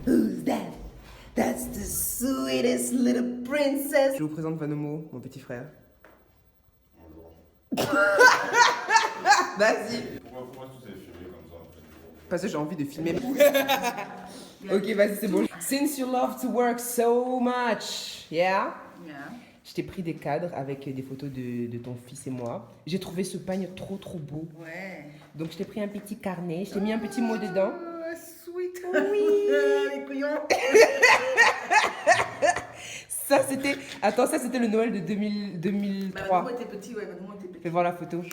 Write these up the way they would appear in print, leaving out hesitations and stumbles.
Who's that? That's the sweetest little princess. Je vous présente Vanomo, mon petit frère. Vas-y. Pourquoi tu t'es filmé comme ça en fait? Parce que j'ai envie de filmer. Ok, vas-y, c'est bon. Since you love to work so much, yeah? Yeah. Je t'ai pris des cadres avec des photos de ton fils et moi. J'ai trouvé ce pagne trop beau. Ouais. Donc je t'ai pris un petit carnet, je t'ai mis un petit mot dedans. Sweet. Oui. Les couillons. Ça c'était... Attends, ça c'était le Noël de 2003. Moi, t'es petit, ouais. Moi, t'es petit. Fais voir la photo.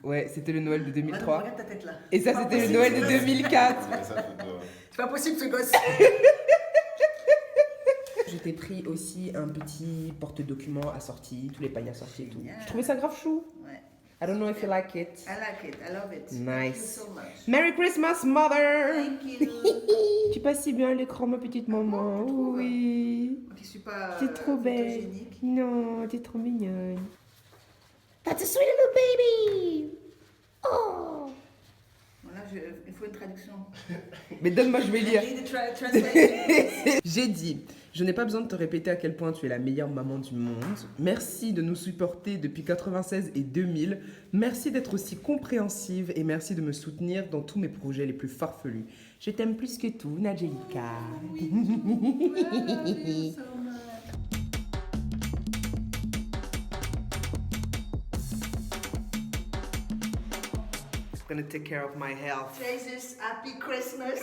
Ouais, c'était le Noël de 2003. Regarde ta tête là. Et ça c'était le Noël de 2004. C'est pas possible ce gosse. Je t'ai pris aussi un petit porte-document assorti, tous les pagnes assortis et tout. Génial. Je trouvais ça grave chou. Ouais. I don't know if you like it. I like it. I love it. Nice. Thank you so much. Merry Christmas, mother! Thank you. Tu passes si bien à l'écran, ma petite maman. Oui. Moi qui suis pas. T'es trop belle. photogénique. Non, t'es trop mignonne. That's a sweet little baby. Oh. Voilà, il faut une traduction. Mais donne-moi, je vais lire. I need a translation. J'ai dit, je n'ai pas besoin de te répéter à quel point tu es la meilleure maman du monde. Merci de nous supporter depuis 96 et 2000. Merci d'être aussi compréhensive et merci de me soutenir dans tous mes projets les plus farfelus. Je t'aime plus que tout, Nadjelika. So much. I'm gonna take care of my health. Jesus, happy Christmas.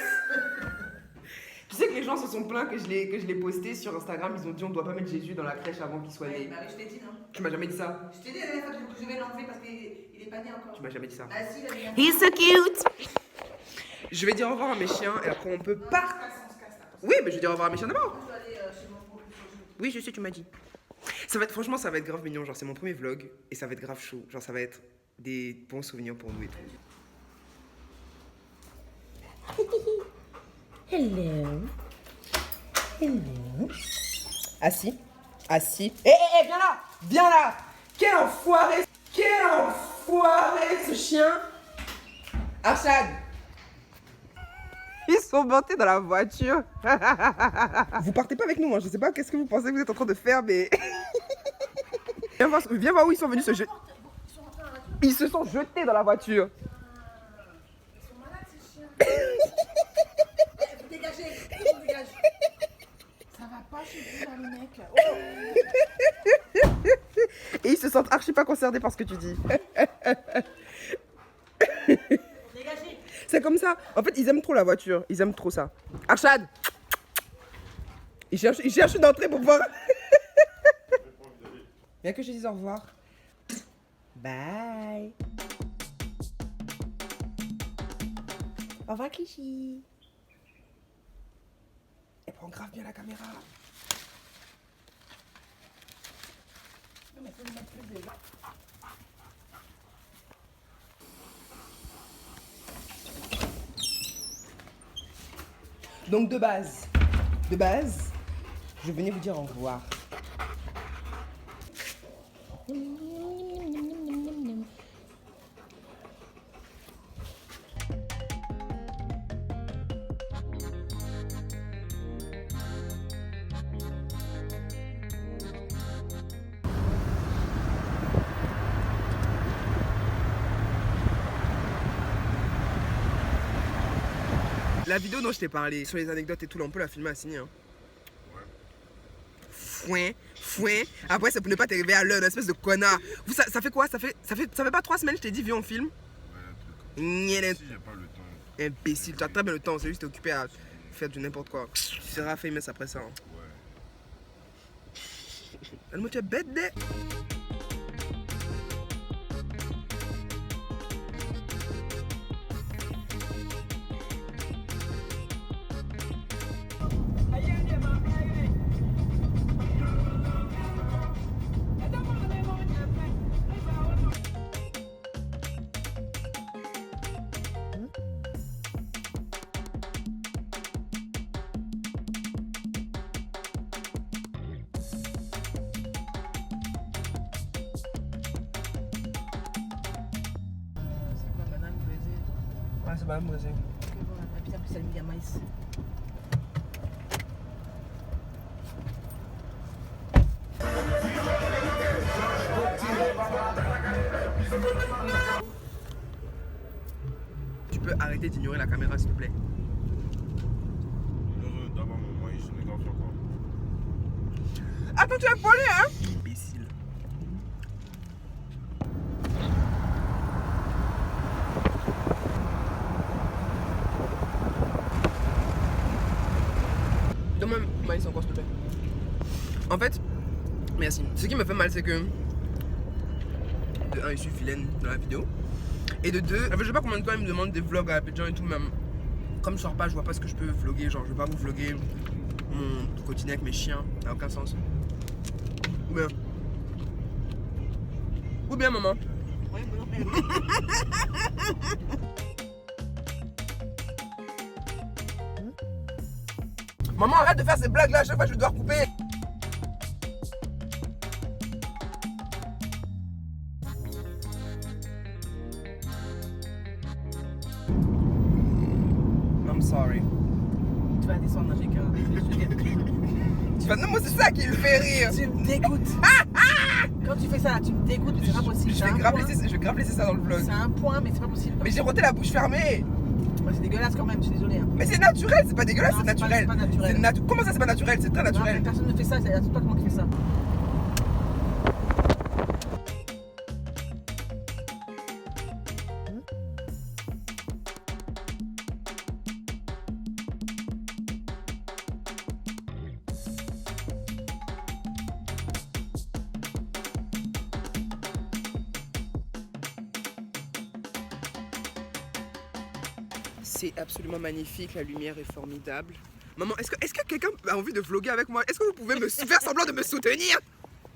Tu sais que les gens se sont plaints que je l'ai posté sur Instagram. Ils ont dit on doit pas mettre Jésus dans la crèche avant qu'il soit Oui, né. bah oui, je t'ai dit non. Tu m'as jamais dit ça. Je t'ai dit la dernière fois que je vais l'enlever parce qu'il est pas né encore. Tu m'as jamais dit ça. Ah si, la dernière He's so cute. Je vais dire au revoir à mes chiens et après on peut fois. pas. On se casse là. Oui, mais je vais dire au revoir à mes chiens d'abord. Je dois aller chez mon groupe. Oui, je sais, tu m'as dit. Ça va être, franchement, ça va être grave mignon. Genre, c'est mon premier vlog et ça va être grave chaud. Genre, ça va être des bons souvenirs pour nous et tout. Hello. Hello. Assis. Assis. Hé, viens là. Viens là. Quel enfoiré. Quel enfoiré, ce chien. Arshad. Ils sont montés dans la voiture. Vous partez pas avec nous, hein. Je sais pas qu'est-ce que vous pensez que vous êtes en train de faire, mais... viens voir où ils sont venus se jeter. Ils se sont jetés dans la voiture. Ils sont malades ces chiens. Vous dégagez, vous dégagez. Ça va pas chez vous là, les mecs. Oh. Et ils se sentent archi pas concernés par ce que tu dis. Dégagez. C'est comme ça. En fait, ils aiment trop la voiture. Ils aiment trop ça. Arshad. Il cherche une entrée pour voir. Viens que je dise au revoir. Bye. Au revoir, Clichy. Elle prend grave bien la caméra. Non, mais faut le mettre plus déjà. Donc de base, je venais vous dire au revoir. La vidéo dont je t'ai parlé, sur les anecdotes et tout, là, on peut la filmer à signer. Hein. Fouin. Après, ça pour ne pas t'arriver à l'heure, une espèce de connard. Vous, ça fait quoi ça fait pas 3 semaines, je t'ai dit, viens, on filme. Ouais, un truc. Si j'ai pas le temps. Imbécile, tu as très bien le temps, c'est juste t'es occupé à faire du n'importe quoi. Tu seras famous après ça. Hein. Ouais. Elle me dit bête. Ouais, c'est pas brésil. voilà. Et puis après, c'est le méga maïs. Tu peux arrêter d'ignorer la caméra s'il te plaît. D'abord, mon maïs, je n'ai pas fait quoi. Attends, tu vas voler hein. Imbécile. Donne-moi un maïs encore s'il te plaît. En fait, merci. Ce qui me fait mal c'est que de 1 je suis vilaine dans la vidéo. Et de 2, en fait, je sais pas combien de temps ils me demandent des vlogs à Abidjan et tout, même comme je sors pas, je vois pas ce que je peux vlogger. Genre, je vais pas vous vlogger mon quotidien avec mes chiens, ça n'a aucun sens. Ou bien. Ou bien, maman. Ouais, moi non. Maman, arrête de faire ces blagues là, à chaque fois je vais devoir couper. I'm sorry. Tu vas descendre, j'ai cœur. Tu vas... Non, moi c'est ça qui le fait rire. Tu me dégoûtes. Quand tu fais ça, tu me dégoûtes, mais c'est pas possible. Je vais grave laisser ça dans le vlog. C'est un point, mais c'est pas possible. Mais j'ai roté la bouche fermée. Ouais, c'est dégueulasse quand même, je suis désolée. Hein. Mais c'est naturel, c'est pas dégueulasse, Non, c'est naturel. c'est pas naturel. Comment ça c'est pas naturel? C'est très Non, naturel. mais personne ne fait ça, c'est toi comment qui fait ça. C'est absolument magnifique, la lumière est formidable. Maman, est-ce que quelqu'un a envie de vlogger avec moi? Est-ce que vous pouvez me faire semblant de me soutenir?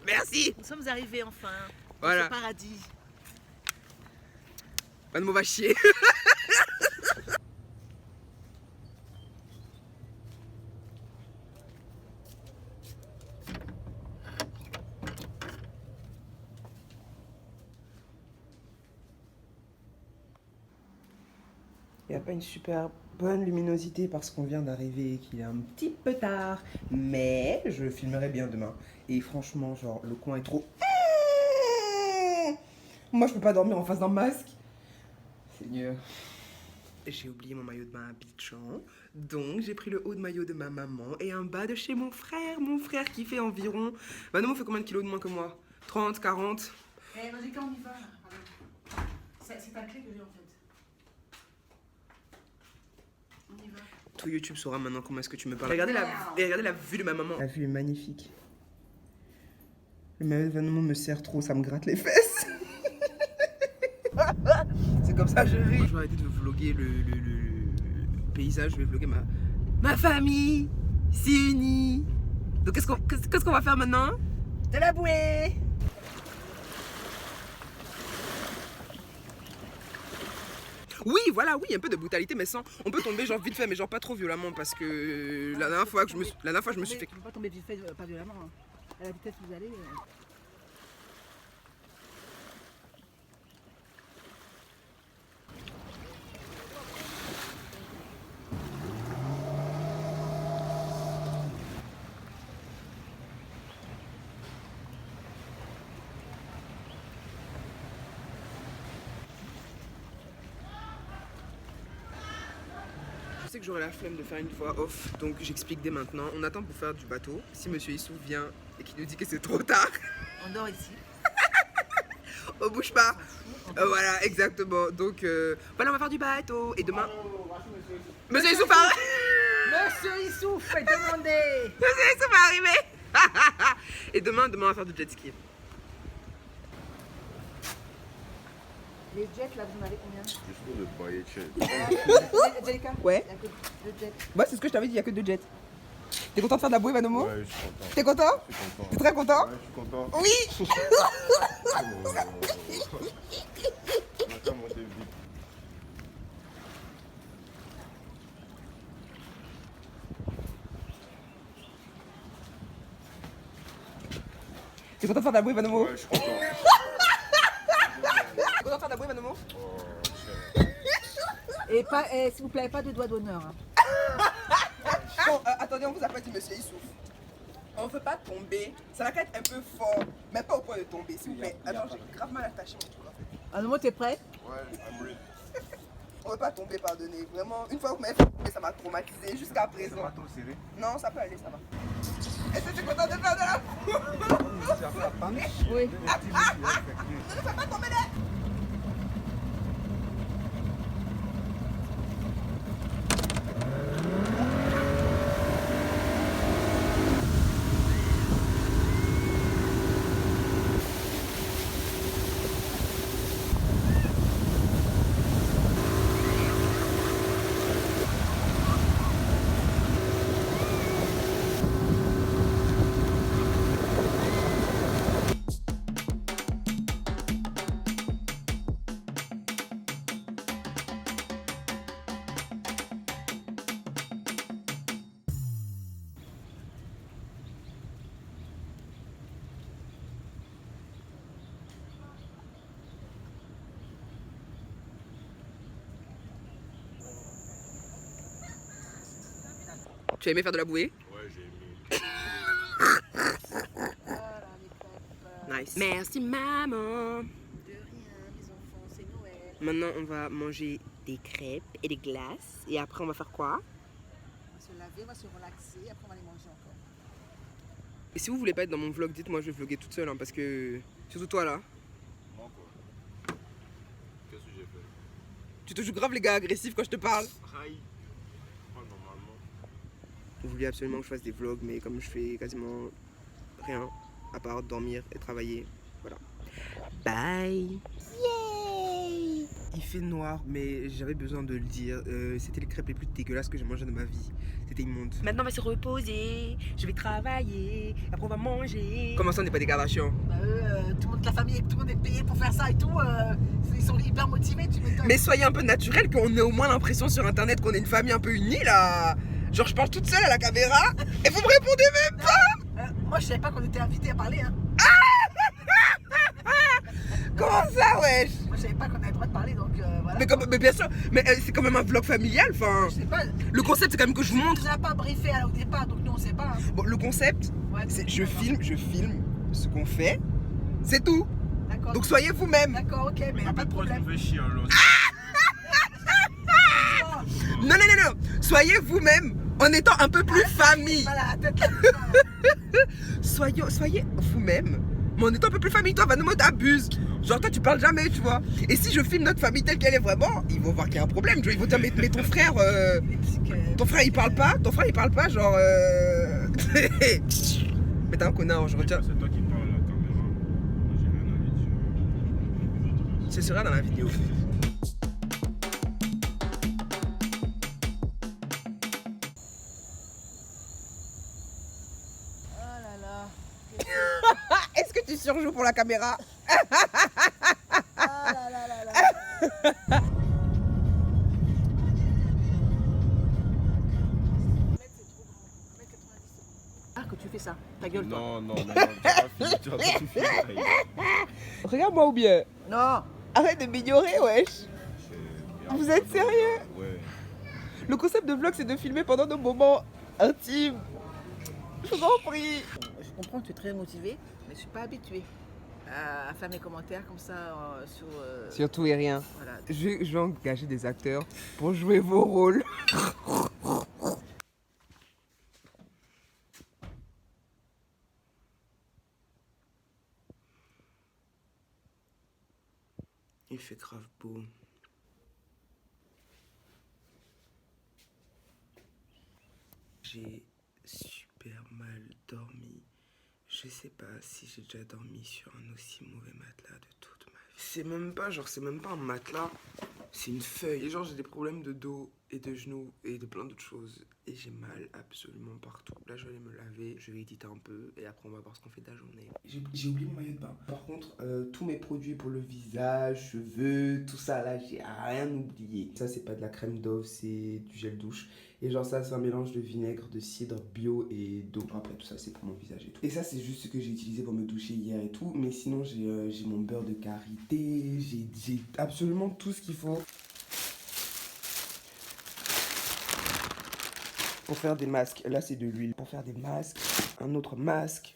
Merci. Nous sommes arrivés enfin. Voilà. Au paradis. Pas de mot va chier. Il n'y a pas une super bonne luminosité parce qu'on vient d'arriver et qu'il est un petit peu tard. Mais je filmerai bien demain. Et franchement, genre, le coin est trop... Moi, je peux pas dormir en face d'un masque. Seigneur. J'ai oublié mon maillot de bain à Abidjan. Donc, j'ai pris le haut de maillot de ma maman et un bas de chez mon frère. Mon frère qui fait environ... Manon fait combien de kilos de moins que moi? 30, 40? Eh, vas-y, quand on y va. C'est ta clé que j'ai en fait. On y va. Tout YouTube saura maintenant comment est-ce que tu me parles. Regardez la vue de ma maman. La vue est magnifique. Le maillot de maman me sert trop, ça me gratte les fesses. C'est comme ça, je ris. Je vais arrêter de vlogger le paysage, je vais vlogger ma famille. C'est unie. Donc qu'est-ce qu'on va faire maintenant? De la bouée. Oui, voilà, oui, un peu de brutalité, mais sans. On peut tomber genre vite fait, mais genre pas trop violemment parce que la dernière fois je me suis fait. Tu peux pas tomber vite fait, pas violemment. Hein. À la vitesse où vous allez. Je sais que j'aurai la flemme de faire une fois off, donc j'explique dès maintenant. On attend pour faire du bateau. Si Monsieur Issou vient et qu'il nous dit que c'est trop tard, On dort ici. on bouge pas. Voilà, exactement. Donc voilà, on va faire du bateau. Et demain. Monsieur Issou va Monsieur Issou, faites demander. Monsieur Issou va arriver. Et demain, on va faire du jet ski. Les jets là, vous en avez combien? Juste pour le bailler check. Angelica? Ouais. Il y a que 2 jets. Ouais, c'est ce que je t'avais dit, il n'y a que 2 jets. T'es content de faire de la bouée, Manomo? Ouais, je suis content. T'es content? Je suis content. T'es très content? Ouais, je suis content. Oui. On a qu'à monter vite. T'es content de faire de la bouée, Manomo? Ouais, je suis content. T'es content de faire de la bouée, Manomo? Oh, cher. Et pas, s'il vous plaît, pas de doigt d'honneur. Hein. Bon, attendez, on vous a pas dit, monsieur Issouf. On ne veut pas tomber. Ça va être un peu fort, mais pas au point de tomber, s'il vous plaît. Alors, j'ai gravement mal attaché mon truc en fait. À nouveau, t'es prêt? Ouais, I'm ready. On ne veut pas tomber, pardonnez. Vraiment, une fois que vous m'avez fait tomber, ça m'a traumatisé jusqu'à C'est présent. pas trop serré. Non, ça peut aller, ça va. Est-ce que tu es content de faire de la Tu as fait la panne? Oui. Ne nous fais pas tomber là. Tu as aimé faire de la bouée? Ouais, j'ai aimé. Nice. Merci maman. De rien, mes enfants, c'est Noël. Maintenant, on va manger des crêpes et des glaces. Et après, on va faire quoi? On va se laver, on va se relaxer, après on va les manger encore. Et si vous voulez pas être dans mon vlog, dites-moi, je vais vlogger toute seule. Hein, parce que, surtout toi là, Moi quoi? Qu'est-ce que j'ai fait? tu te joues grave les gars agressifs quand je te parle. Aïe. Pas normalement. Vous vouliez absolument que je fasse des vlogs, mais comme je fais quasiment rien, à part dormir et travailler, voilà. Bye. Yay. Il fait noir, mais j'avais besoin de le dire. C'était les crêpes les plus dégueulasses que j'ai mangées de ma vie. C'était immonde. Maintenant, on va se reposer. Je vais travailler. Après, on va manger. Comment ça, on n'est pas des Kardashians? Bah tout le monde, la famille, tout le monde est payé pour faire ça et tout. Ils sont hyper motivés, tu m'étonnes. Mais soyez un peu naturel, qu'on ait au moins l'impression sur internet qu'on est une famille un peu unie là. Genre, je parle toute seule à la caméra et vous me répondez même pas. Moi, je savais pas qu'on était invités à parler. Hein. Comment ça, wesh? Moi, je savais pas qu'on avait le droit de parler, donc voilà. Mais bien sûr, mais c'est quand même un vlog familial. Enfin, Je sais pas. le concept, c'est quand même que je vous On montre. nous a pas briefé au départ, donc nous, on sait pas. Hein. Bon, le concept, Ouais, c'est je filme ce qu'on fait. C'est tout. D'accord. Donc soyez vous-même. D'accord, ok, mais y a pas de problème. Je me fais chier alors. Non, non, non, non. Soyez vous-même en étant un peu plus famille. Voilà, la tête là. Soyez vous-même, mais en étant un peu plus famille. Toi, Vanemo, t'abuses. Genre, toi, tu parles jamais, tu vois. Et si je filme notre famille telle qu'elle est vraiment, ils vont voir qu'il y a un problème. Tu vois, ils vont dire, mais ton frère, ton frère, il parle pas. Ton frère, il parle pas, genre. Mais t'es un connard, je retiens. C'est toi qui parles à la caméra. Moi, j'ai rien à dire. Ce sera dans la vidéo. Oh là là. Est-ce que tu surjoues pour la caméra? Oh là là là là. Ah, que tu fais ça. Ta gueule, toi. Non, non, non, tu vas pas finir, tu vas pas tout finir. Regarde-moi ou bien. Non. Arrête de m'ignorer, wesh. Vous êtes sérieux? Ouais. Le concept de vlog, c'est de filmer pendant nos moments intimes. Je vous en prie. Je comprends que tu es très motivé, mais je suis pas habituée à faire mes commentaires comme ça sur. Sur tout et rien. Voilà. Je vais engager des acteurs pour jouer vos rôles. Il fait grave beau. J'ai super mal dormi. Je sais pas si j'ai déjà dormi sur un aussi mauvais matelas de toute ma vie. C'est même pas un matelas, c'est une feuille. Et genre j'ai des problèmes de dos et de genoux et de plein d'autres choses. Et j'ai mal absolument partout. Là je vais aller me laver, je vais éditer un peu et après on va voir ce qu'on fait de la journée. J'ai oublié mon maillot de bain. Par contre, tous mes produits pour le visage, cheveux, tout ça là, j'ai rien oublié. Ça c'est pas de la crème Dove, c'est du gel douche. Et genre ça c'est un mélange de vinaigre, de cidre bio et d'eau. Après tout ça c'est pour mon visage et tout. Et ça c'est juste ce que j'ai utilisé pour me doucher hier et tout. Mais sinon j'ai mon beurre de karité, j'ai absolument tout ce qu'il faut. pour faire des masques. Là, c'est de l'huile pour faire des masques. Un autre masque.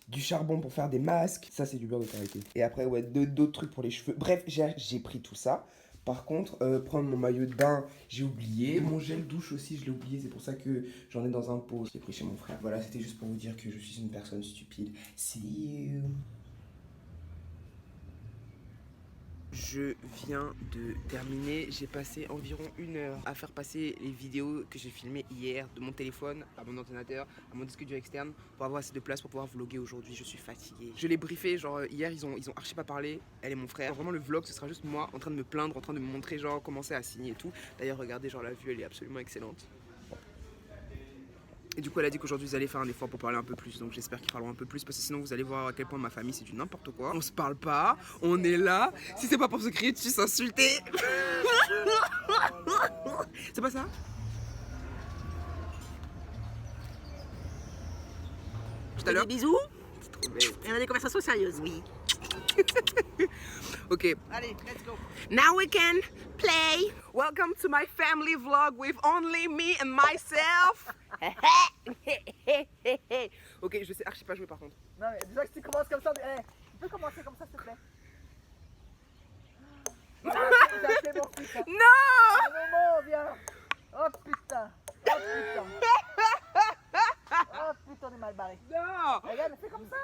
Du charbon pour faire des masques. Ça, c'est du beurre de karité. Et après, ouais, d'autres trucs pour les cheveux. Bref, j'ai pris tout ça. Par contre, prendre mon maillot de bain, j'ai oublié. Mon gel douche aussi, je l'ai oublié. C'est pour ça que j'en ai dans un pot. Je l'ai pris chez mon frère. Voilà, c'était juste pour vous dire que je suis une personne stupide. See you. Je viens de terminer, j'ai passé environ 1 heure à faire passer les vidéos que j'ai filmées hier de mon téléphone à mon ordinateur, à mon disque dur externe pour avoir assez de place pour pouvoir vlogger aujourd'hui. Je suis fatiguée. Je l'ai briefé, genre hier ils ont archi pas parlé, elle et mon frère. Vraiment le vlog ce sera juste moi en train de me plaindre, en train de me montrer genre comment c'est à signer et tout. D'ailleurs regardez, genre la vue elle est absolument excellente. Et du coup elle a dit qu'aujourd'hui ils allaient faire un effort pour parler un peu plus, donc j'espère qu'ils parleront un peu plus parce que sinon vous allez voir à quel point ma famille c'est du n'importe quoi. On se parle pas, on est là, si c'est pas pour se crier dessus, s'insulter. C'est pas ça? Tout à l'heure. Des bisous. C'est trop bête. Et on a des conversations sérieuses. Oui. Ok. Allez, let's go. Now we can play. Welcome to my family vlog with only me and myself. Ok, je sais archi pas jouer par contre. Non, mais déjà que tu commences comme ça, tu peux commencer comme ça, s'il te plaît. J'ai appelé mon fils. Hein. Non. Un moment, viens. Oh putain. Oh putain. Oh putain, on est mal barré. Non. Regarde, fais comme ça.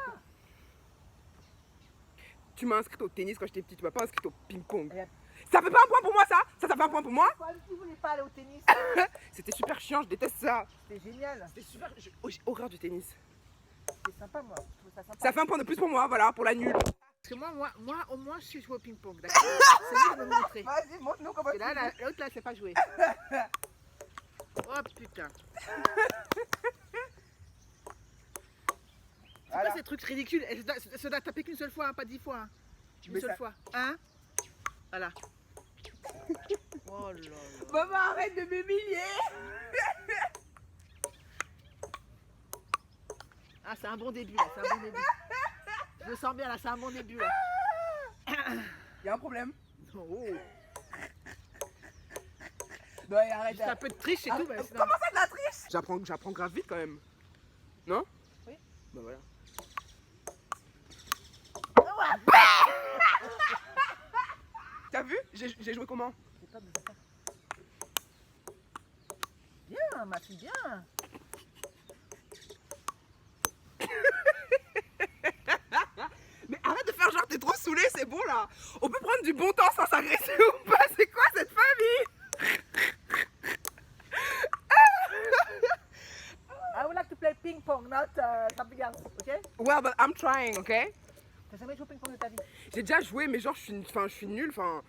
Tu m'as inscrite au tennis quand j'étais petite, tu m'as pas inscrite au ping-pong. Regarde. Ça fait pas un point pour moi ça? Ça fait un point pour moi? Pourquoi tu voulais pas aller au tennis? C'était super chiant, je déteste ça. C'était génial. C'était super, j'ai horreur du tennis. C'est sympa, moi. Je trouve ça sympa. Ça fait un point de plus pour moi, voilà, pour la nulle. Parce que moi, au moins, je suis joué au ping-pong, d'accord? C'est lui qui va me montrer. Vas-y, montre-nous comment Et là, l'autre, là, elle sait pas jouer. Oh putain. C'est Voilà. quoi ces trucs ridicules? Ça doit taper qu'une seule fois, hein, pas 10 fois. Hein. Une Mais seule ça- fois. Hein? Voilà. Oh là là. Maman, arrête de m'humilier. Ah, c'est un bon début là, c'est un bon début. Je me sens bien là, c'est un bon début là. Y'a un problème. Oh. Non, et arrête. Juste un peu de triche et tout, mais sinon... Comment ça de la triche? J'apprends grave vite quand même. Non? Oui. Bah voilà. T'as vu? J'ai joué comment? J'ai peur de ça. Bien, ma fille, bien. Mais arrête de faire genre t'es trop saoulé, c'est bon là. On peut prendre du bon temps sans s'agresser ou pas? C'est quoi cette famille? I would like to play ping pong, not something else, ok? Well, but I'm trying, ok? T'as jamais joué au ping pong de ta vie? J'ai déjà joué, mais genre je suis nulle, enfin.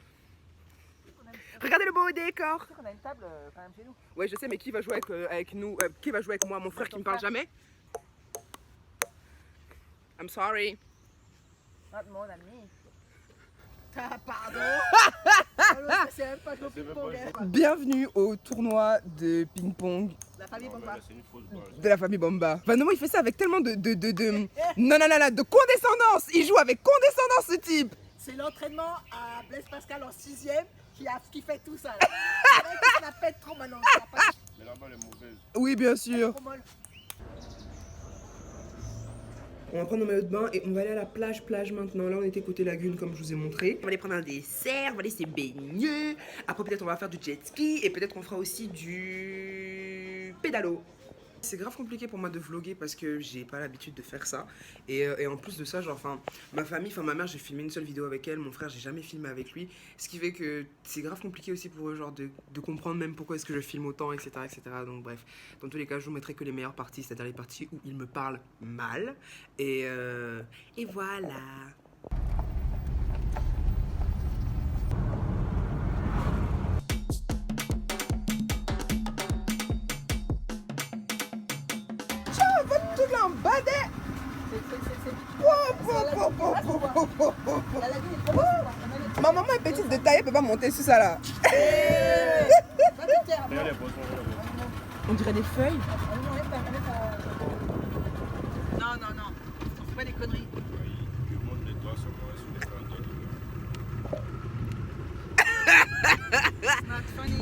Regardez le beau décor. Tu sais qu'on a une table quand même chez nous. Ouais, je sais, mais qui va jouer avec nous? Qui va jouer avec moi? Mon frère qui me parle jamais? I'm sorry. Not mon ami. Ah, pardon. Alors, c'est même pas jouer au ping pong. Hein. Bienvenue au tournoi de ping-pong La famille Non, mais Bomba. là, c'est une fausse balle. de la famille Bomba. Enfin, non, il fait ça avec tellement de de condescendance. Il joue avec condescendance, ce type. C'est l'entraînement à Blaise Pascal en 6ème qui fait tout ça. Là. Le mec, il se la pète trop maintenant. Ça va pas Mais la balle est mauvaise. Oui, bien sûr. trop molle. On va prendre nos maillots de bain et on va aller à la plage maintenant. Là, on était côté lagune, comme je vous ai montré. On va aller prendre un dessert, on va aller se baigner. Après, peut-être on va faire du jet ski et peut-être on fera aussi du pédalo. C'est grave compliqué pour moi de vlogger parce que j'ai pas l'habitude de faire ça. Et en plus de ça, genre, enfin, ma famille, enfin, ma mère, j'ai filmé une seule vidéo avec elle. Mon frère, j'ai jamais filmé avec lui. Ce qui fait que c'est grave compliqué aussi pour eux, genre, de comprendre même pourquoi est-ce que je filme autant, etc., etc. Donc, bref, dans tous les cas, je vous mettrai que les meilleures parties, c'est-à-dire les parties où il me parle mal. Et voilà. Ciao, votre tout l'embadé. La lagune est trop basse. Ma maman est petite de taille, elle peut pas monter sur ça là. Mais elle est bonne, On dirait des feuilles. Non, non, non. On fait pas des conneries. il monte les doigts sur moi, sur les plantes. It's not funny.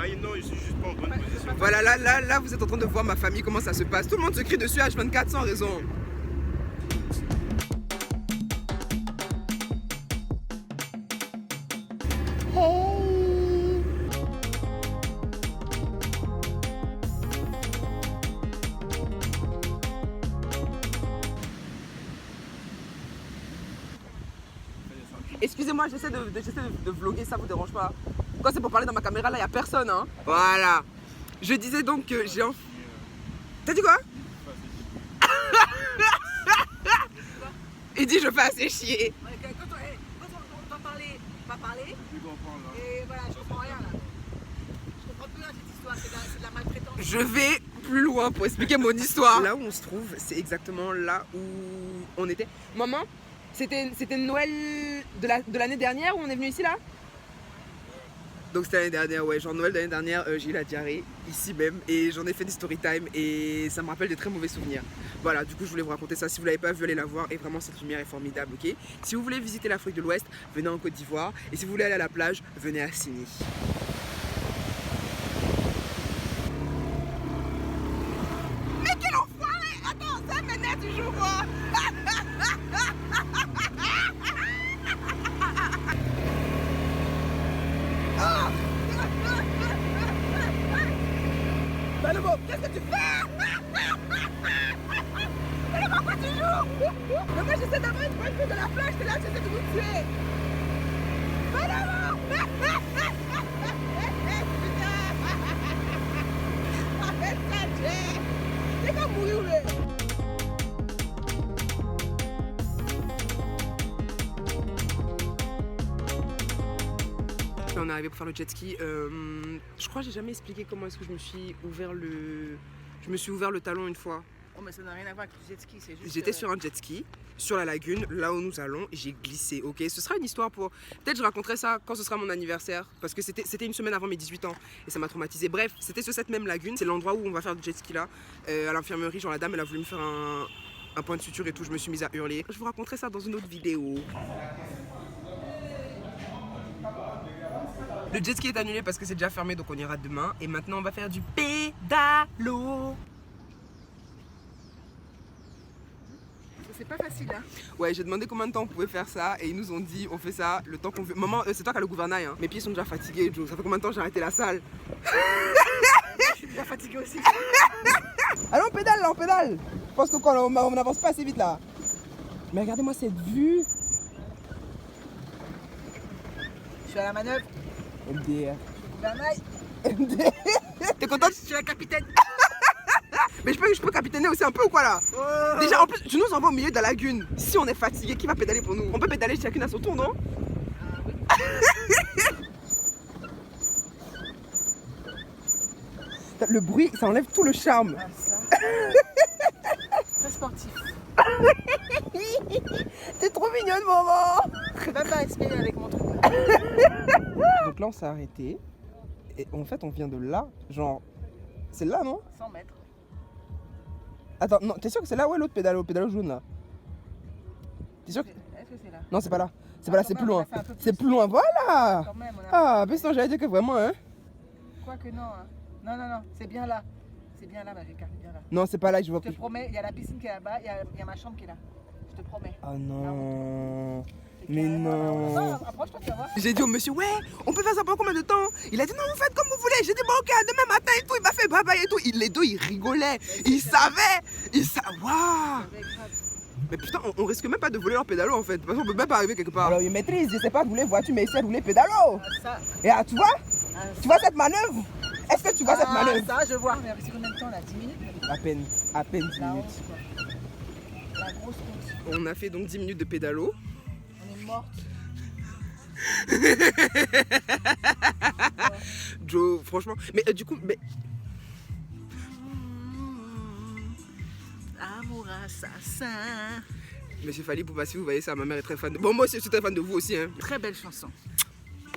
Ah non, je suis juste pas en bonne position. Voilà, là, vous êtes en train de voir ma famille, comment ça se passe. Tout le monde se crie dessus H24 sans raison. Excusez-moi, j'essaie de vlogger, ça vous dérange pas? Quand c'est pour parler dans ma caméra, là, y a personne, hein. Voilà. Je disais donc que j'ai... T'as dit quoi? Il dit je fais assez chier. Quand on va parler, pas parler. Et voilà, je comprends rien là. Je comprends plus rien cette histoire, c'est de la maltraitance. Je vais plus loin pour expliquer mon histoire. Là où on se trouve, c'est exactement là où on était. Maman, c'était Noël de l'année dernière où on est venu ici là? Donc c'était l'année dernière, ouais, genre Noël de l'année dernière, j'ai eu la diarrhée ici même et j'en ai fait des story time et ça me rappelle de très mauvais souvenirs. Voilà, du coup je voulais vous raconter ça, si vous l'avez pas vu, allez la voir et vraiment cette lumière est formidable, ok? Si vous voulez visiter l'Afrique de l'Ouest, venez en Côte d'Ivoire et si vous voulez aller à la plage, venez à Sini. Mais quel enfoiré! Attends, ça m'énerve toujours moi! Malemo, qu'est-ce que tu fais? Malemo, pourquoi tu joues? Mais moi j'essaie d'avoir une bonne vue de la plage, c'est là que j'essaie de vous tuer. Malemo! Arrête ça, Jay! T'es comme mourir, là! On est arrivé pour faire le jet ski. Je crois que j'ai jamais expliqué comment est-ce que je me suis ouvert le talon une fois. Oh mais ça n'a rien à voir avec le jet ski, c'est juste... J'étais sur un jet ski, sur la lagune, là où nous allons, et j'ai glissé, ok? Ce sera une histoire pour... Peut-être je raconterai ça quand ce sera mon anniversaire, parce que c'était une semaine avant mes 18 ans, et ça m'a traumatisé. Bref, c'était sur cette même lagune, c'est l'endroit où on va faire le jet ski là, à l'infirmerie, genre la dame elle a voulu me faire un point de suture et tout, je me suis mise à hurler. Je vous raconterai ça dans une autre vidéo. Le jet ski est annulé parce que c'est déjà fermé, donc on ira demain. Et maintenant, on va faire du pédalo. C'est pas facile, hein. Ouais, j'ai demandé combien de temps on pouvait faire ça. Et ils nous ont dit, on fait ça le temps qu'on veut. Maman, c'est toi qui as le gouvernail, hein. Mes pieds sont déjà fatigués, Joe. Ça fait combien de temps que j'ai arrêté la salle? Je suis bien fatiguée aussi. Allez, on pédale là, on pédale. Je pense qu'on n'avance pas assez vite là. Mais regardez-moi cette vue. Je suis à la manœuvre. MDR. Gouvernail. MDR. T'es contente? Je suis la capitaine. Mais je peux capitainer aussi un peu ou quoi là? Déjà en plus tu nous envoies au milieu de la lagune. Si on est fatigué, qui va pédaler pour nous? On peut pédaler chacune à son tour, non? Le bruit, ça enlève tout le charme. Ah, ça. Très sportif. T'es trop mignonne, maman. Je peux même pas respirer avec mon truc. Donc là on s'est arrêté. Et en fait on vient de là. Genre, c'est là non? 100 mètres. Attends, non, t'es sûr que c'est là? Ouais, l'autre pédalo jaune là. T'es sûr que... Est-ce que c'est là? Non, c'est pas là. C'est pas là, quand c'est même, plus on loin. a fait un peu plus. C'est plus loin, voilà. Quand même, on a... Ah, mais sinon j'allais dire que vraiment, hein. Quoi que non, hein. Non, non, non, c'est bien là. C'est bien là, Marika, c'est bien là. Non, c'est pas là que je vois Je te plus. promets, il y a la piscine qui est là-bas, il y a ma chambre qui est là. Je te promets. Ah non. C'est Mais carrément là. non. Approche-toi, tu vas voir. J'ai dit au monsieur, ouais, on peut faire ça pendant combien de temps? Il a dit non, vous faites comme vous voulez. J'ai dit bon, ok, demain matin et tout. Il m'a fait bye bye et tout. Les deux, ils rigolaient. Ils savaient. Ils savaient. Waouh. Avec grave. Mais putain, on risque même pas de voler leur pédalo en fait. De toute façon, on peut même pas arriver quelque part. Alors, il maîtrise, je sais pas rouler voiture, mais il sait rouler pédalo. Ah, ça. Et ah, tu vois Ah, Tu vois cette manœuvre Est-ce que tu vois cette ah, manœuvre ça, je vois. On est resté combien de temps là? 10 minutes? À peine 10 La minutes. honte, quoi. La grosse honte. On a fait donc 10 minutes de pédalo. On est morte. Joe, franchement. Mais du coup, mais. Amour assassin. Monsieur Fally Poupa, si vous voyez ça, ma mère est très fan de. Bon, moi aussi, je suis très fan de vous aussi, hein. Très belle chanson.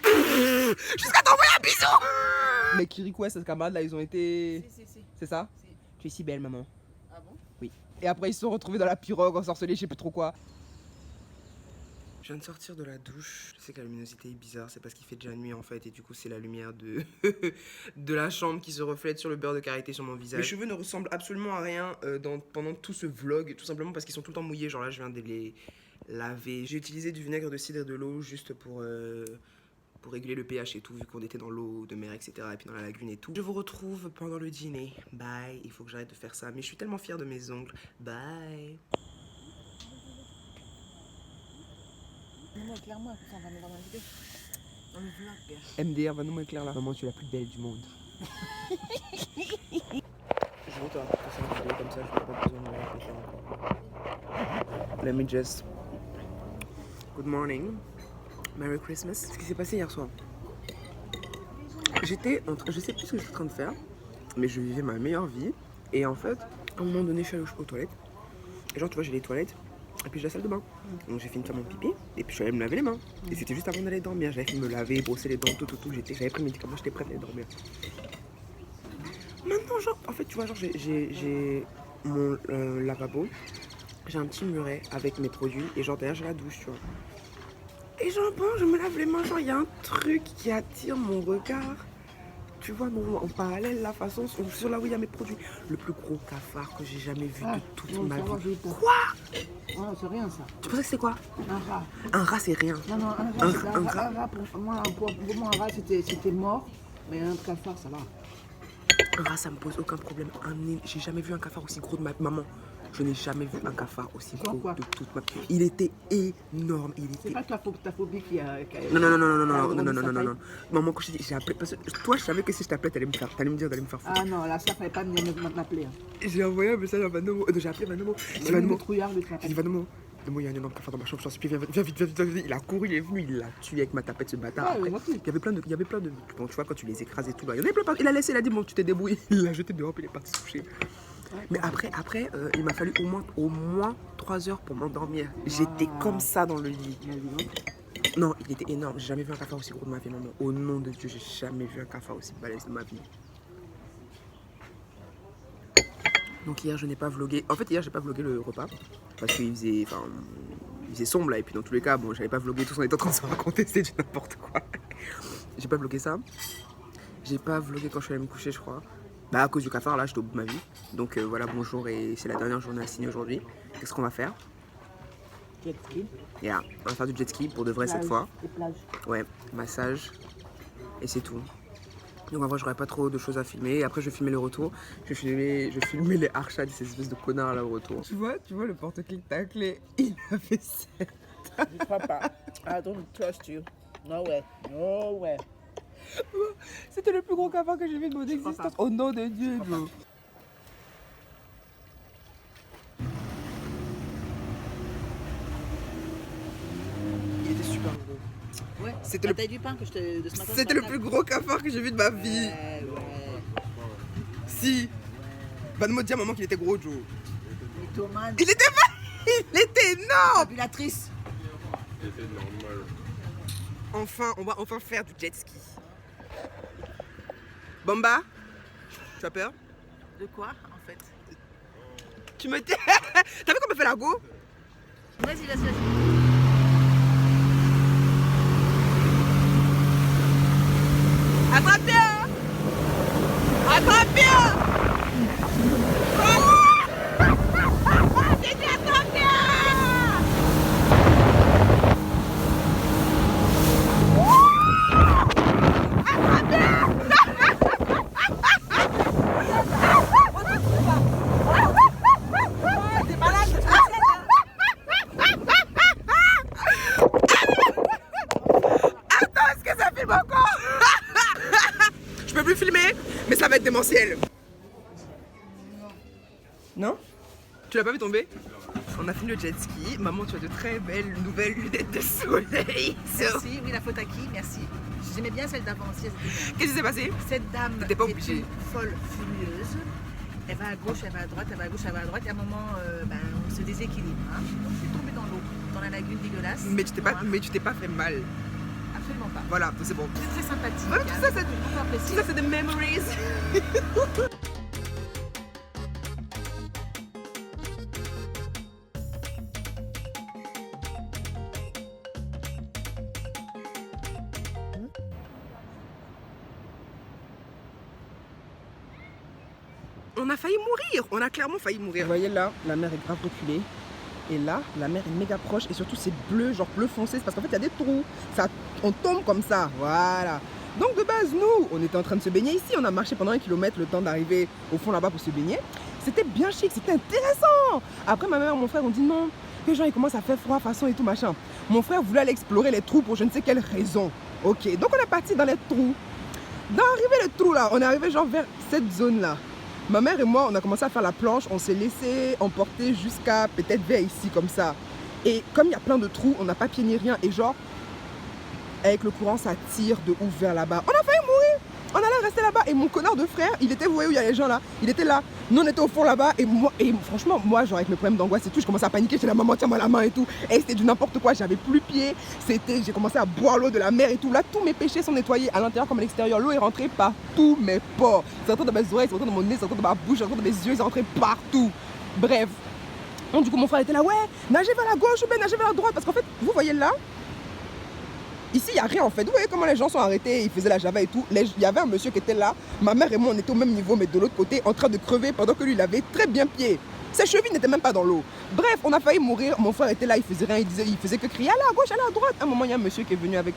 Jusqu'à t'envoyer un bisou. Mais Kirikou et ses camarades là, ils ont été. Si. C'est ça Si. Tu es si belle, maman. Ah bon? Et après, ils se sont retrouvés dans la pirogue, ensorcelés, je sais plus trop quoi. Je viens de sortir de la douche. Je sais que la luminosité est bizarre, c'est parce qu'il fait déjà nuit en fait. Et du coup, c'est la lumière de, de la chambre qui se reflète sur le beurre de karité sur mon visage. Mes cheveux ne ressemblent absolument à rien pendant tout ce vlog. Tout simplement parce qu'ils sont tout le temps mouillés. Genre là, je viens de les laver. J'ai utilisé du vinaigre de cidre et de l'eau juste pour réguler le pH et tout, vu qu'on était dans l'eau de mer, etc. Et puis dans la lagune et tout. Je vous retrouve pendant le dîner. Bye. Il faut que j'arrête de faire ça. Mais je suis tellement fière de mes ongles. Bye. Non, clairement, ça va mettre dans la vidéo. Dans le vlog. MDR, va nous éclair là. Maman, tu es la plus belle du monde. Je vais te raconter ça en vidéo comme ça, je n'ai pas besoin de me répéter encore. Let me just... Good morning. Merry Christmas. Ce qui s'est passé hier soir. J'étais en train... Je sais plus ce que j'étais en train de faire, mais je vivais ma meilleure vie. Et en fait, à un moment donné, je suis allée aux toilettes. Et genre, tu vois, j'ai les toilettes. Et puis j'ai la salle de bain. Donc j'ai fini de faire mon pipi. Et puis je suis allée me laver les mains. Et c'était juste avant d'aller dormir. J'avais fini de me laver, brosser les dents, tout. J'avais pris mes médicaments, j'étais prête à aller dormir. Maintenant, genre, en fait, tu vois, genre, j'ai mon lavabo. J'ai un petit muret avec mes produits. Et genre, derrière, j'ai la douche, tu vois. Et genre, bon, je me lave les mains. Genre, il y a un truc qui attire mon regard. Tu vois, non, en parallèle, la façon sur là où il y a mes produits. Le plus gros cafard que j'ai jamais vu de toute ma vie. Quoi? Non, c'est rien ça. Tu pensais que c'est quoi? Un rat. Un rat, c'est rien. Non, un rat, pour moi, un rat, c'était mort. Mais un cafard, ça va. Un rat, ça me pose aucun problème. J'ai jamais vu un cafard aussi gros de ma maman. Je n'ai jamais vu un cafard aussi gros de toute ma vie. Il était énorme. C'est pas ta phobie qui a... Non. Maman, quand je dis, j'ai appelé. Parce que toi, je savais que si je t'appelais, t'allais me dire d'aller me faire foutre. Ah non, là, ça fallait pas m'appeler. J'ai envoyé un message à Vanomo. J'ai appelé Vanomo. C'est Vanomo. J'ai dit Vanomo, il y a un énorme cafard dans ma chambre. Je suis viens vite. Il a couru, il est venu, il l'a tué avec ma tapette, ce bâtard. Ouais, après, il y avait plein de. Bon, tu vois, quand tu les écrases et tout, là, il y en avait plein. Il a laissé, il a dit, bon, tu t'es débrouillé. Il l'a jeté dehors, puis il est parti se coucher. Mais après, il m'a fallu au moins 3 heures pour m'endormir. J'étais comme ça dans le lit. Non, il était énorme. J'ai jamais vu un cafard aussi gros de ma vie, maman. Au nom de Dieu, j'ai jamais vu un cafard aussi balèze de ma vie. Donc hier, je n'ai pas vlogué. En fait, hier, j'ai pas vlogué le repas. Parce qu'il faisait sombre là. Et puis dans tous les cas, bon, j'avais pas vlogué tout ce qu'on était en train de se raconter. C'était du n'importe quoi. J'ai pas vlogué ça. J'ai pas vlogué quand je suis allée me coucher, je crois. Bah à cause du cafard là, j'étais au bout de ma vie. Donc voilà, bonjour et c'est la dernière journée à signer aujourd'hui. Qu'est-ce qu'on va faire? Jet ski. Yeah, on va faire du jet ski pour de vrai cette fois. Et plage. Ouais, massage et c'est tout. Donc en vrai, j'aurais pas trop de choses à filmer. Et après, je vais filmer le retour. Je vais filmer les archats de ces espèces de connards là au retour. Tu vois le porte-clés que t'as clé, il a fait ça. Je crois pas. I don't trust you. No way. C'était le plus gros cafard que j'ai vu de mon existence. Au nom de Dieu, Joe. Il était super gros. Ouais. C'était La taille du pain que je te de ce matin. C'était le plus gros cafard que j'ai vu de ma vie. Ouais. Si. Bah ne me dis à maman qu'il était gros, Joe. Mythomane. Il était énorme. Fabulatrice. C'était normal. Enfin, on va enfin faire du jet ski. Bomba, tu as peur? De quoi, en fait? Tu me dis... T'as vu comment on fait la go? Vas-y. Attrape bien! Attrape bien! J'ai dit attrape bien! Attrape bien! T'es malade, Attends, est-ce que ça filme encore? Je peux plus filmer, mais ça va être démentiel. Non? Tu l'as pas vu tomber? On a fini le jet ski. Maman, tu as de très belles nouvelles lunettes de soleil. Merci, oui, la faute à qui? Merci. J'aimais bien celle d'avant aussi. Qu'est-ce qui s'est passé? Cette dame T'étais pas est obligée. une folle furieuse. Elle va à gauche, elle va à droite, elle va à gauche, elle va à droite. Et à un moment, on se déséquilibre. Hein. Donc je suis tombée dans l'eau, dans la lagune dégueulasse. Mais tu t'es pas fait mal. Absolument pas. Voilà, c'est bon. C'est très sympathique. Voilà, tout ça, c'est beaucoup apprécié. tout ça, c'est des memories. on a failli mourir. On a clairement failli mourir. Vous voyez là, la mer est grave reculée. Et là, la mer est méga proche. Et surtout, c'est bleu, genre bleu foncé. C'est parce qu'en fait, il y a des trous. Ça, on tombe comme ça. Voilà. Donc de base, nous, on était en train de se baigner ici. On a marché pendant 1 kilomètre le temps d'arriver au fond là-bas pour se baigner. C'était bien chic, c'était intéressant. Après, ma mère et mon frère ont dit non. Que genre, il commence à faire froid, façon et tout machin. Mon frère voulait aller explorer les trous pour je ne sais quelle raison. Ok, donc on est parti dans les trous. Dans arrivé le trou là, on est arrivé genre vers cette zone là. Ma mère et moi, on a commencé à faire la planche, on s'est laissé emporter jusqu'à peut-être vers ici comme ça. Et comme il y a plein de trous, on n'a pas pied ni rien. Et genre, avec le courant, ça tire de ouf vers là-bas. On a failli mourir. On allait rester là-bas. Et mon connard de frère, il était, vous voyez où il y a les gens là, il était là. Nous, on était au fond là-bas. Et moi, franchement, moi, genre avec le problème d'angoisse et tout, je commençais à paniquer. J'étais là, maman, tiens-moi la main et tout. Et c'était du n'importe quoi. J'avais plus pied. J'ai commencé à boire l'eau de la mer et tout. Là, tous mes péchés sont nettoyés à l'intérieur comme à l'extérieur. L'eau est rentrée par tous mes pores. C'est rentré dans mes oreilles, c'est rentré dans mon nez, c'est rentré dans ma bouche, c'est rentré dans mes yeux, c'est rentré partout. Bref. Donc, du coup, mon frère était là, ouais, nagez vers la gauche ou bien nagez vers la droite. Parce qu'en fait, vous voyez là, ici, il n'y a rien en fait. Vous voyez comment les gens sont arrêtés, ils faisaient la java et tout. Il y avait un monsieur qui était là. Ma mère et moi, on était au même niveau, mais de l'autre côté, en train de crever pendant que lui, il avait très bien pied. Ses chevilles n'étaient même pas dans l'eau. Bref, on a failli mourir. Mon frère était là, il faisait rien, il faisait que crier, allez à gauche, allez à droite. À un moment, il y a un monsieur qui est venu avec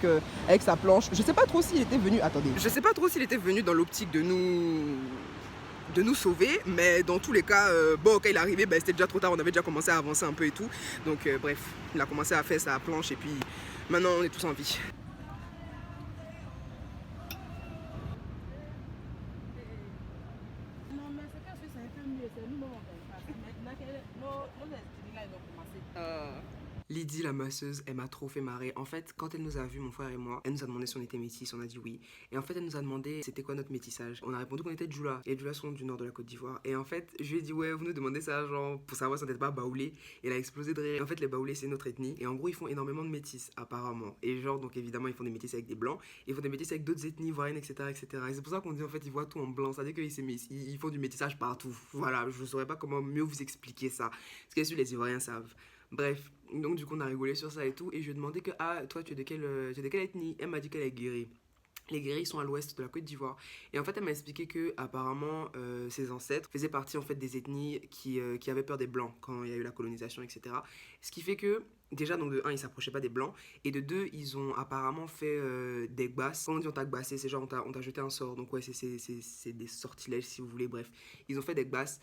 sa planche. Je sais pas trop s'il était venu. Attendez. Je sais pas trop s'il était venu dans l'optique de nous sauver, mais dans tous les cas, bon, quand il est arrivé, ben, c'était déjà trop tard, on avait déjà commencé à avancer un peu et tout. Donc, bref, il a commencé à faire sa planche et puis maintenant, on est tous en vie. Lydie, la masseuse, elle m'a trop fait marrer. En fait, quand elle nous a vus, mon frère et moi, elle nous a demandé si on était métis, on a dit oui. Et en fait, elle nous a demandé c'était quoi notre métissage. On a répondu qu'on était Djoula. Et Djoula sont du nord de la Côte d'Ivoire. Et en fait, je lui ai dit ouais, vous nous demandez ça, genre, pour savoir si on n'était pas baoulé. Et elle a explosé de rire. Et en fait, les baoulés, c'est notre ethnie. Et en gros, ils font énormément de métis, apparemment. Et genre, donc évidemment, ils font des métis avec des blancs. Ils font des métis avec d'autres ethnies ivoiriennes, etc., etc. Et c'est pour ça qu'on dit en fait, ils voient tout en blanc. C'est-à-dire qu'ils font du métissage partout. Voilà, je ne saurais pas comment mieux vous expliquer ça. Parce que sûr, les Ivoiriens savent. Bref, donc du coup on a rigolé sur ça et tout. Et je lui ai demandé que, ah, toi tu es de quelle ethnie? Elle m'a dit qu'elle est guérie. Les guéris sont à l'ouest de la Côte d'Ivoire. Et en fait, elle m'a expliqué que apparemment ses ancêtres faisaient partie en fait des ethnies qui avaient peur des blancs quand il y a eu la colonisation, etc. Ce qui fait que déjà, donc de 1, ils s'approchaient pas des blancs, et de 2, ils ont apparemment fait des gbasses. Quand on dit on t'a gbassé, c'est genre on t'a jeté un sort. Donc ouais, c'est des sortilèges si vous voulez. Bref, ils ont fait des gbasses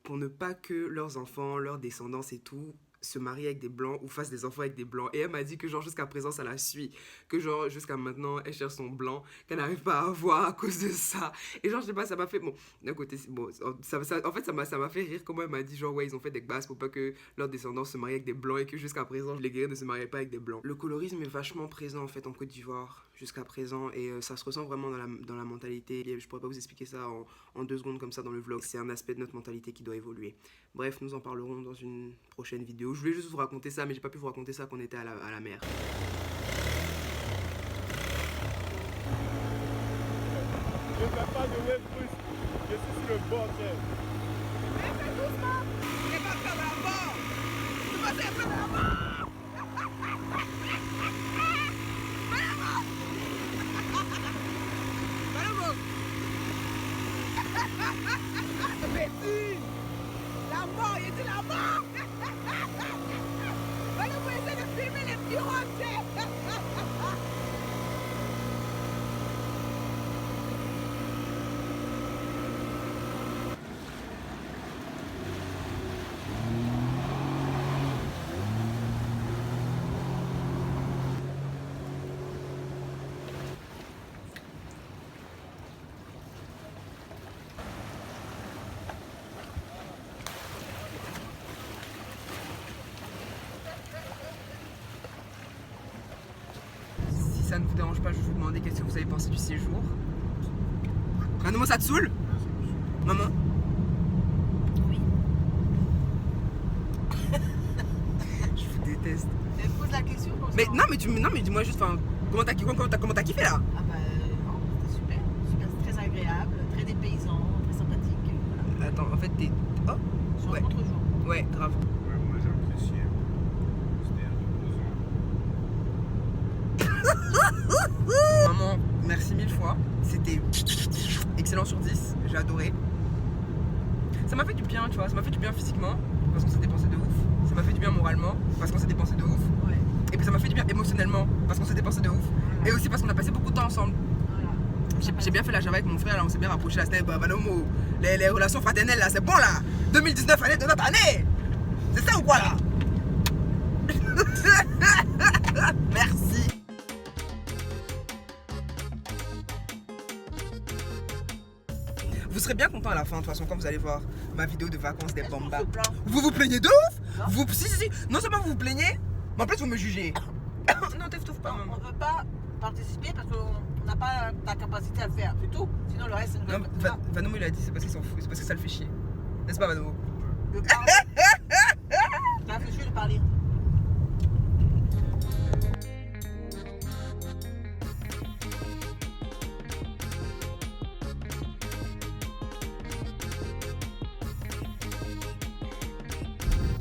pour ne pas que leurs enfants, leurs descendants et tout se marient avec des blancs ou fassent des enfants avec des blancs. Et elle m'a dit que genre jusqu'à présent ça la suit, que genre jusqu'à maintenant elle cherche son blanc qu'elle n'arrive pas à avoir à cause de ça. Et genre je sais pas, ça m'a fait, bon d'un côté bon, en fait ça m'a fait rire comment elle m'a dit genre ouais ils ont fait des gbasses pour pas que leurs descendants se marient avec des blancs et que jusqu'à présent les guerriers ne se mariaient pas avec des blancs. Le colorisme est vachement présent en fait en Côte d'Ivoire jusqu'à présent, et ça se ressent vraiment dans la mentalité. Je pourrais pas vous expliquer ça en 2 secondes comme ça dans le vlog. C'est un aspect de notre mentalité qui doit évoluer. Bref, nous en parlerons dans une prochaine vidéo. Je voulais juste vous raconter ça, mais j'ai pas pu vous raconter ça quand on était à la mer. Je ne fais pas de web brusque. Je suis sur le bord, chef. Mais fais doucement. Il n'est pas près de la mort. Tu vas être près de la mort. La mort, il dit la mort. Allez, vous essayez de filmer les pirogues. Si ça ne vous dérange pas, je vais vous demander qu'est-ce que vous avez pensé du séjour. Maman, ça te saoule? Maman? Oui. Je vous déteste. Elle pose la question. Mais non, mais dis-moi juste, comment t'as kiffé là? Ah bah non, c'était super, super, très agréable, très dépaysant, très sympathique. Voilà. Attends, en fait t'es... Oh Sur ouais. un autre jour. Ouais, grave. Ouais, moi j'ai apprécié. C'était reposant. Maman, merci 1000 fois. C'était excellent sur 10, j'ai adoré. Ça m'a fait du bien, tu vois. Ça m'a fait du bien physiquement, parce qu'on s'est dépensé de ouf. Ça m'a fait du bien moralement, parce qu'on s'est dépensé de ouf. Ouais. Et puis ça m'a fait du bien émotionnellement, parce qu'on s'est dépensé de ouf. Et aussi parce qu'on a passé beaucoup de temps ensemble. Voilà. J'ai bien fait la Java avec mon frère, là, on s'est bien rapproché là, c'était Vanomo. Les relations fraternelles là, c'est bon là. 2019, année de notre année. C'est ça ou quoi là? Merci. Vous serez bien content à la fin, de toute façon, quand vous allez voir ma vidéo de vacances des Bamba. On se plaint. Vous vous plaignez de ouf? Non. Vous, si. Non seulement vous vous plaignez, mais en plus vous me jugez. Non, t'étouffe pas, Non, maman. on ne veut pas participer parce qu'on n'a pas la capacité à le faire, c'est tout. Sinon le reste, c'est Non, Vanomo il a dit, c'est parce qu'il s'en fout, c'est parce que ça le fait chier. N'est-ce pas, Vanomo? le parler. J'ai réfléchi de parler.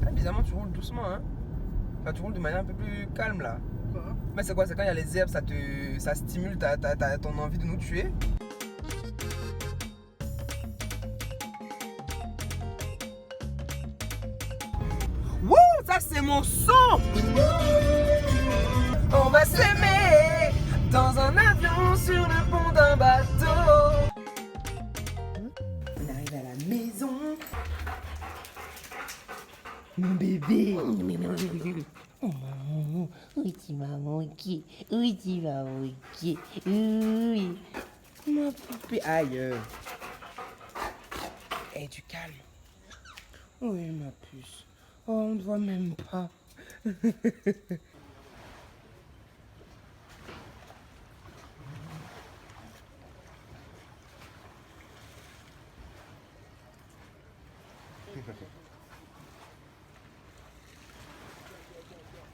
Ah, bizarrement, tu roules doucement, hein. Enfin, tu roules de manière un peu plus calme là. Quoi? Mais c'est quoi? C'est quand il y a les herbes, ça stimule ton envie de nous tuer. Wouh! Ça, c'est mon son! On va s'aimer dans un avion sur le pont d'un bateau. On arrive à la maison. Mon bébé. Oh maman, où tu vas manquer? Où tu vas manquer? Oui. Ma poupée. Aïe. Eh, du calme. Oui, ma puce. Oh, on ne voit même pas.